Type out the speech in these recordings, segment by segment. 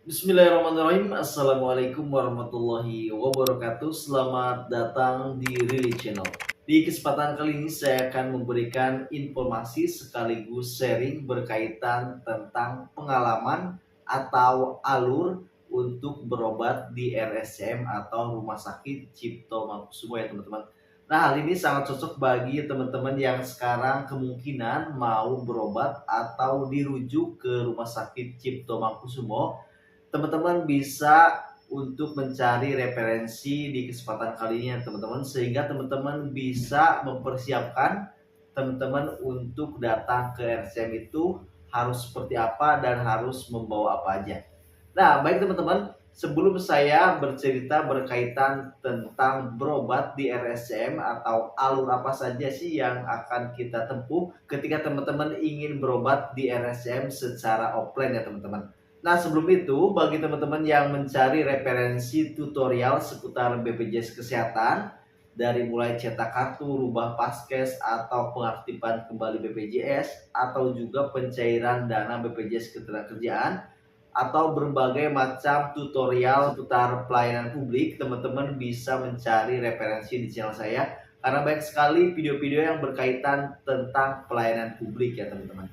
Bismillahirrahmanirrahim. Assalamualaikum warahmatullahi wabarakatuh. Selamat datang di Rili Channel. Di kesempatan kali ini saya akan memberikan informasi sekaligus sharing berkaitan tentang pengalaman atau alur untuk berobat di RSCM atau Rumah Sakit Cipto Mangunkusumo ya teman-teman. Nah, hal ini sangat cocok bagi teman-teman yang sekarang kemungkinan mau berobat atau dirujuk ke Rumah Sakit Cipto Mangunkusumo. Teman-teman bisa untuk mencari referensi di kesempatan kali ini ya teman-teman, sehingga teman-teman bisa mempersiapkan teman-teman untuk datang ke RSCM itu harus seperti apa dan harus membawa apa aja. Nah, baik teman-teman, sebelum saya bercerita berkaitan tentang berobat di RSCM atau alur apa saja sih yang akan kita tempuh ketika teman-teman ingin berobat di RSCM secara offline ya teman-teman. Nah, sebelum itu, bagi teman-teman yang mencari referensi tutorial seputar BPJS Kesehatan, dari mulai cetak kartu, rubah paskes, atau pengaktifan kembali BPJS, atau juga pencairan dana BPJS Ketenagakerjaan, atau berbagai macam tutorial seputar pelayanan publik, teman-teman bisa mencari referensi di channel saya, karena banyak sekali video-video yang berkaitan tentang pelayanan publik ya teman-teman.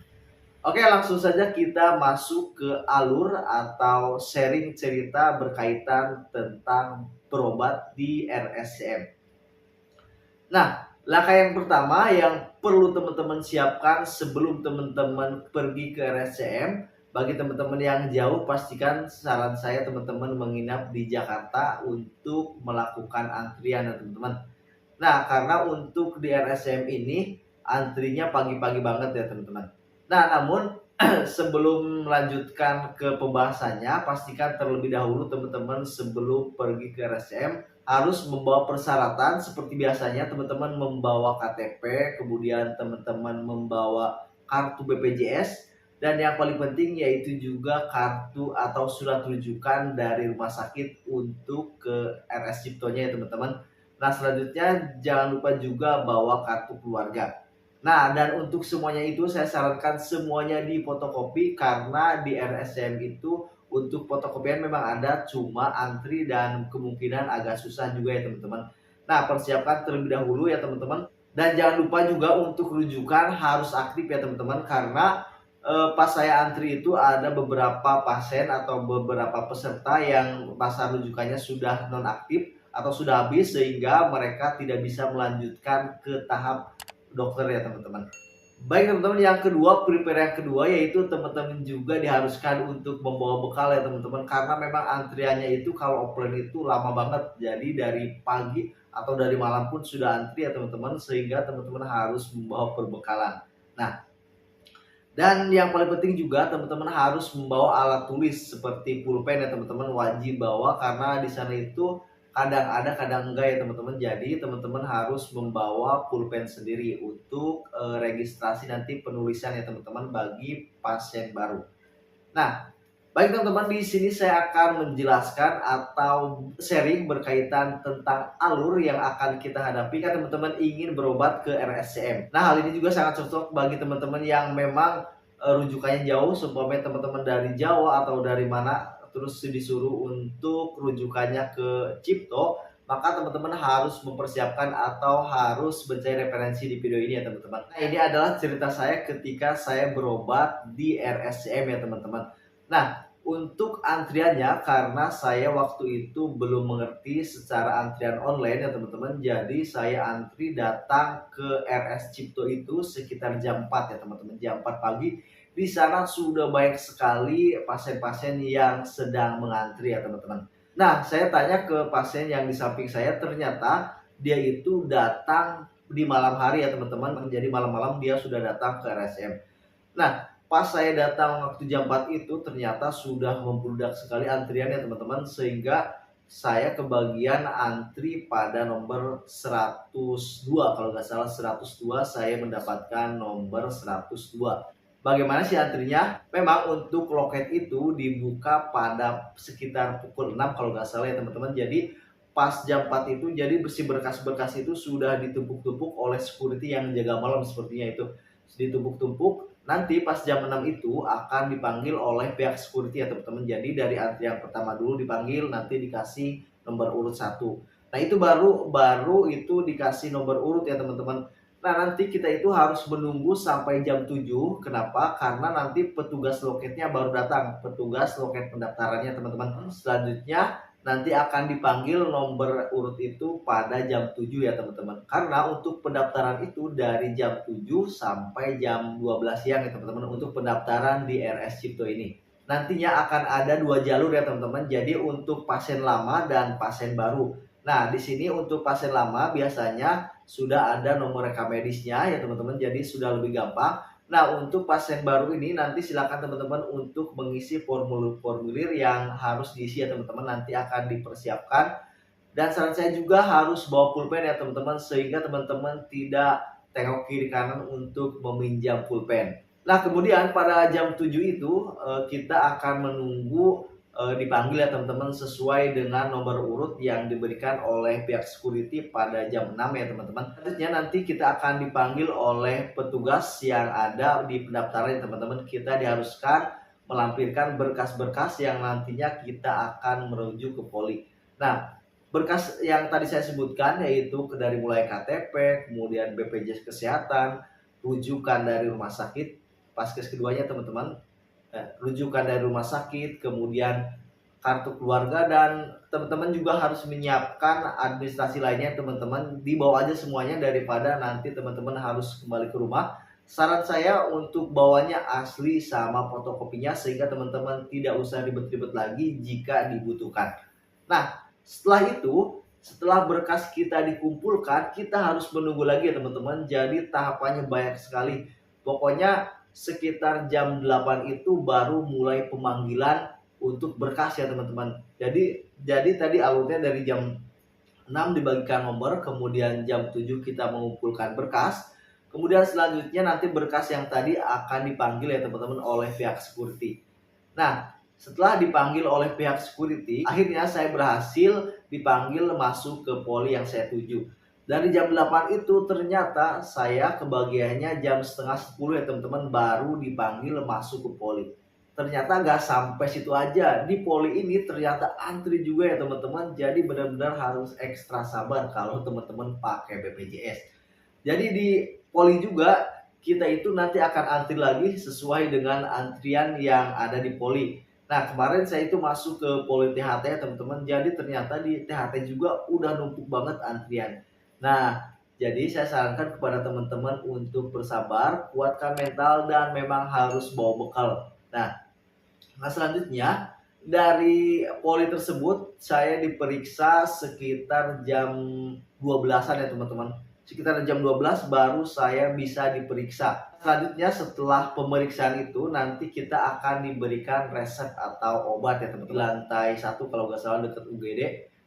Oke, langsung saja kita masuk ke alur atau sharing cerita berkaitan tentang berobat di RSCM. Nah, langkah yang pertama yang perlu teman-teman siapkan sebelum teman-teman pergi ke RSCM, bagi teman-teman yang jauh, pastikan saran saya teman-teman menginap di Jakarta untuk melakukan antrian ya teman-teman. Nah, karena untuk di RSCM ini antrinya pagi-pagi banget ya teman-teman. Nah, namun sebelum melanjutkan ke pembahasannya, pastikan terlebih dahulu teman-teman sebelum pergi ke RSCM harus membawa persyaratan seperti biasanya teman-teman membawa KTP, kemudian teman-teman membawa kartu BPJS, dan yang paling penting yaitu juga kartu atau surat rujukan dari rumah sakit untuk ke RS Ciptonya ya teman-teman. Nah, selanjutnya jangan lupa juga bawa kartu keluarga. Nah, dan untuk semuanya itu saya sarankan semuanya di fotokopi karena di RSCM itu untuk fotokopian memang ada, cuma antri dan kemungkinan agak susah juga ya teman-teman. Nah, persiapkan terlebih dahulu ya teman-teman. Dan jangan lupa juga untuk rujukan harus aktif ya teman-teman, karena pas saya antri itu ada beberapa pasien atau beberapa peserta yang masa rujukannya sudah nonaktif atau sudah habis, sehingga mereka tidak bisa melanjutkan ke tahap dokter ya teman-teman. Baik teman-teman, yang kedua, prepare yang kedua yaitu teman-teman juga diharuskan untuk membawa bekal ya teman-teman, karena memang antriannya itu kalau offline itu lama banget. Jadi dari pagi atau dari malam pun sudah antri ya teman-teman, sehingga teman-teman harus membawa perbekalan. Nah, dan yang paling penting juga teman-teman harus membawa alat tulis seperti pulpen ya teman-teman, wajib bawa karena di sana itu kadang ada kadang enggak ya teman-teman. Jadi teman-teman harus membawa pulpen sendiri untuk registrasi nanti penulisan ya teman-teman bagi pasien baru. Nah, baik teman-teman, di sini saya akan menjelaskan atau sharing berkaitan tentang alur yang akan kita hadapi kan teman-teman ingin berobat ke RSCM. Nah, hal ini juga sangat cocok bagi teman-teman yang memang rujukannya jauh, seumpamanya teman-teman dari Jawa atau dari mana, terus disuruh untuk rujukannya ke Cipto, maka teman-teman harus mempersiapkan atau harus mencari referensi di video ini ya teman-teman. Nah, ini adalah cerita saya ketika saya berobat di RSCM ya teman-teman. Nah, untuk antriannya, karena saya waktu itu belum mengerti secara antrian online ya teman-teman, jadi saya antri datang ke RS Cipto itu sekitar jam 4 ya teman-teman, jam 4 pagi. Di sana sudah banyak sekali pasien-pasien yang sedang mengantri ya teman-teman. Nah, saya tanya ke pasien yang di samping saya, ternyata dia itu datang di malam hari ya teman-teman, jadi malam-malam dia sudah datang ke RSM. Nah, pas saya datang waktu jam 4 itu ternyata sudah membludak sekali antriannya teman-teman, sehingga saya kebagian antri pada nomor 102, kalau nggak salah 102, saya mendapatkan nomor 102. Bagaimana sih antrinya? Memang untuk loket itu dibuka pada sekitar pukul 6 kalau nggak salah ya teman-teman. Jadi pas jam 4 itu, jadi bersih berkas-berkas itu sudah ditumpuk-tumpuk oleh security yang jaga malam sepertinya itu. Ditumpuk-tumpuk. nanti pas jam 6 itu akan dipanggil oleh pihak security ya teman-teman. Jadi dari antrian pertama dulu dipanggil, nanti dikasih nomor urut 1. Nah itu baru itu dikasih nomor urut ya teman-teman. Nah nanti kita itu harus menunggu sampai jam 7. Kenapa? Karena nanti petugas loketnya baru datang, petugas loket pendaftarannya teman-teman. Selanjutnya nanti akan dipanggil nomor urut itu pada jam 7 ya teman-teman. Karena untuk pendaftaran itu dari jam 7 sampai jam 12 siang ya teman-teman untuk pendaftaran di RS Cipto ini. Nantinya akan ada 2 jalur ya teman-teman. Jadi untuk pasien lama dan pasien baru. Nah, di sini untuk pasien lama biasanya sudah ada nomor rekam medisnya ya teman-teman. Jadi sudah lebih gampang. Nah, untuk pasien baru ini nanti silakan teman-teman untuk mengisi formulir-formulir yang harus diisi ya teman-teman, nanti akan dipersiapkan. Dan saran saya juga harus bawa pulpen ya teman-teman, sehingga teman-teman tidak tengok kiri kanan untuk meminjam pulpen. Nah, kemudian pada jam 7 itu kita akan menunggu dipanggil ya teman-teman sesuai dengan nomor urut yang diberikan oleh pihak security pada jam 6 ya teman-teman. Selanjutnya nanti kita akan dipanggil oleh petugas yang ada di pendaftaran ya teman-teman. Kita diharuskan melampirkan berkas-berkas yang nantinya kita akan merujuk ke poli. Nah, berkas yang tadi saya sebutkan yaitu dari mulai KTP, kemudian BPJS Kesehatan, rujukan dari rumah sakit, paskes keduanya teman-teman, rujukan dari rumah sakit, kemudian kartu keluarga, dan teman-teman juga harus menyiapkan administrasi lainnya teman-teman. Dibawa aja semuanya daripada nanti teman-teman harus kembali ke rumah. Saran saya untuk bawanya asli sama fotokopinya sehingga teman-teman tidak usah ribet-ribet lagi jika dibutuhkan. Nah, setelah berkas kita dikumpulkan, kita harus menunggu lagi ya teman-teman. Jadi tahapannya banyak sekali. Pokoknya sekitar jam 8 itu baru mulai pemanggilan untuk berkas ya teman-teman. Jadi tadi alurnya dari jam 6 dibagikan nomor, kemudian jam 7 kita mengumpulkan berkas. Kemudian selanjutnya nanti berkas yang tadi akan dipanggil ya teman-teman oleh pihak security. Nah, setelah dipanggil oleh pihak security, akhirnya saya berhasil dipanggil masuk ke poli yang saya tuju. Dari jam 8 itu ternyata saya kebagiannya jam setengah 10 ya teman-teman, baru dipanggil masuk ke poli. Ternyata nggak sampai situ aja, di poli ini ternyata antri juga ya teman-teman. Jadi benar-benar harus ekstra sabar kalau teman-teman pakai BPJS. Jadi di poli juga kita itu nanti akan antri lagi sesuai dengan antrian yang ada di poli. Nah, kemarin saya itu masuk ke poli THT ya teman-teman. Jadi ternyata di THT juga udah numpuk banget antrian. Nah, jadi saya sarankan kepada teman-teman untuk bersabar, kuatkan mental, dan memang harus bawa bekal. Nah, selanjutnya dari poli tersebut saya diperiksa sekitar jam 12-an ya teman-teman. Sekitar jam 12 baru saya bisa diperiksa. Selanjutnya setelah pemeriksaan itu nanti kita akan diberikan resep atau obat ya teman-teman. Lantai 1 kalau nggak salah dekat UGD.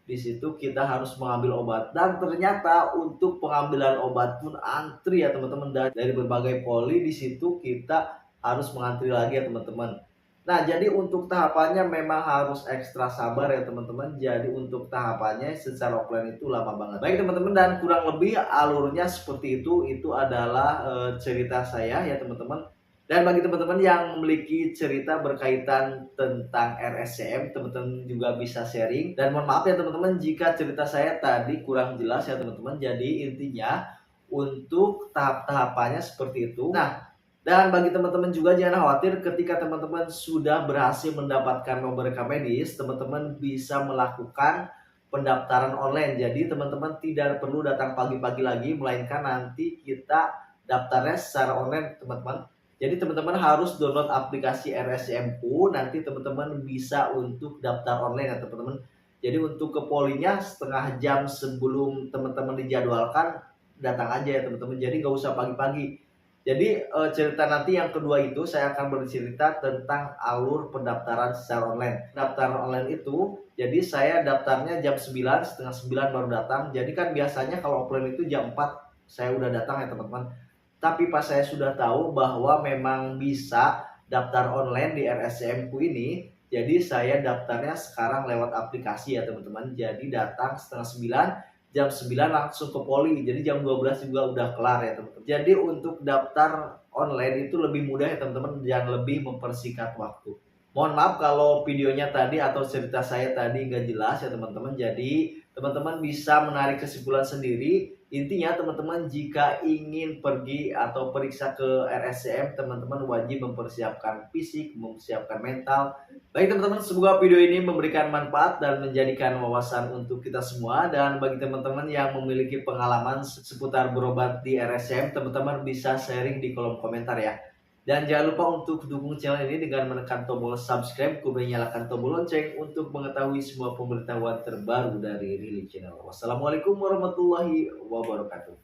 Di situ kita harus mengambil obat, dan ternyata untuk pengambilan obat pun antri ya teman-teman. Dari berbagai poli di situ kita harus mengantri lagi ya teman-teman. Nah, jadi untuk tahapannya memang harus ekstra sabar ya teman-teman. Jadi untuk tahapannya secara offline itu lama banget. Baik teman-teman, dan kurang lebih alurnya seperti itu. Itu adalah cerita saya ya teman-teman. Dan bagi teman-teman yang memiliki cerita berkaitan tentang RSCM, teman-teman juga bisa sharing. Dan mohon maaf ya teman-teman jika cerita saya tadi kurang jelas ya teman-teman. Jadi intinya untuk tahap-tahapannya seperti itu. Nah, dan bagi teman-teman juga jangan khawatir ketika teman-teman sudah berhasil mendapatkan nomor rekam medis, teman-teman bisa melakukan pendaftaran online. Jadi teman-teman tidak perlu datang pagi-pagi lagi, melainkan nanti kita daftarnya secara online teman-teman. Jadi teman-teman harus download aplikasi RSCMku, nanti teman-teman bisa untuk daftar online ya teman-teman. Jadi untuk ke polinya setengah jam sebelum teman-teman dijadwalkan, datang aja ya teman-teman. Jadi nggak usah pagi-pagi. Jadi cerita nanti yang kedua itu saya akan bercerita tentang alur pendaftaran secara online. Pendaftaran online itu, jadi saya daftarnya jam 9, setengah 9 baru datang. Jadi kan biasanya kalau offline itu jam 4 saya udah datang ya teman-teman. Tapi pas saya sudah tahu bahwa memang bisa daftar online di RSCMku ini, jadi saya daftarnya sekarang lewat aplikasi ya teman-teman. Jadi datang setengah 9, jam 9 langsung ke poli, jadi jam 12 juga udah kelar ya teman-teman. Jadi untuk daftar online itu lebih mudah ya teman-teman, dan lebih mempersingkat waktu. Mohon maaf kalau videonya tadi atau cerita saya tadi nggak jelas ya teman-teman. Jadi teman-teman bisa menarik kesimpulan sendiri. Intinya teman-teman jika ingin pergi atau periksa ke RSCM, teman-teman wajib mempersiapkan fisik, mempersiapkan mental. Baik teman-teman, semoga video ini memberikan manfaat dan menjadikan wawasan untuk kita semua. Dan bagi teman-teman yang memiliki pengalaman seputar berobat di RSCM, teman-teman bisa sharing di kolom komentar ya. Dan jangan lupa untuk dukung channel ini dengan menekan tombol subscribe, kemudian nyalakan tombol lonceng untuk mengetahui semua pemberitahuan terbaru dari Rili Channel. Wassalamualaikum warahmatullahi wabarakatuh.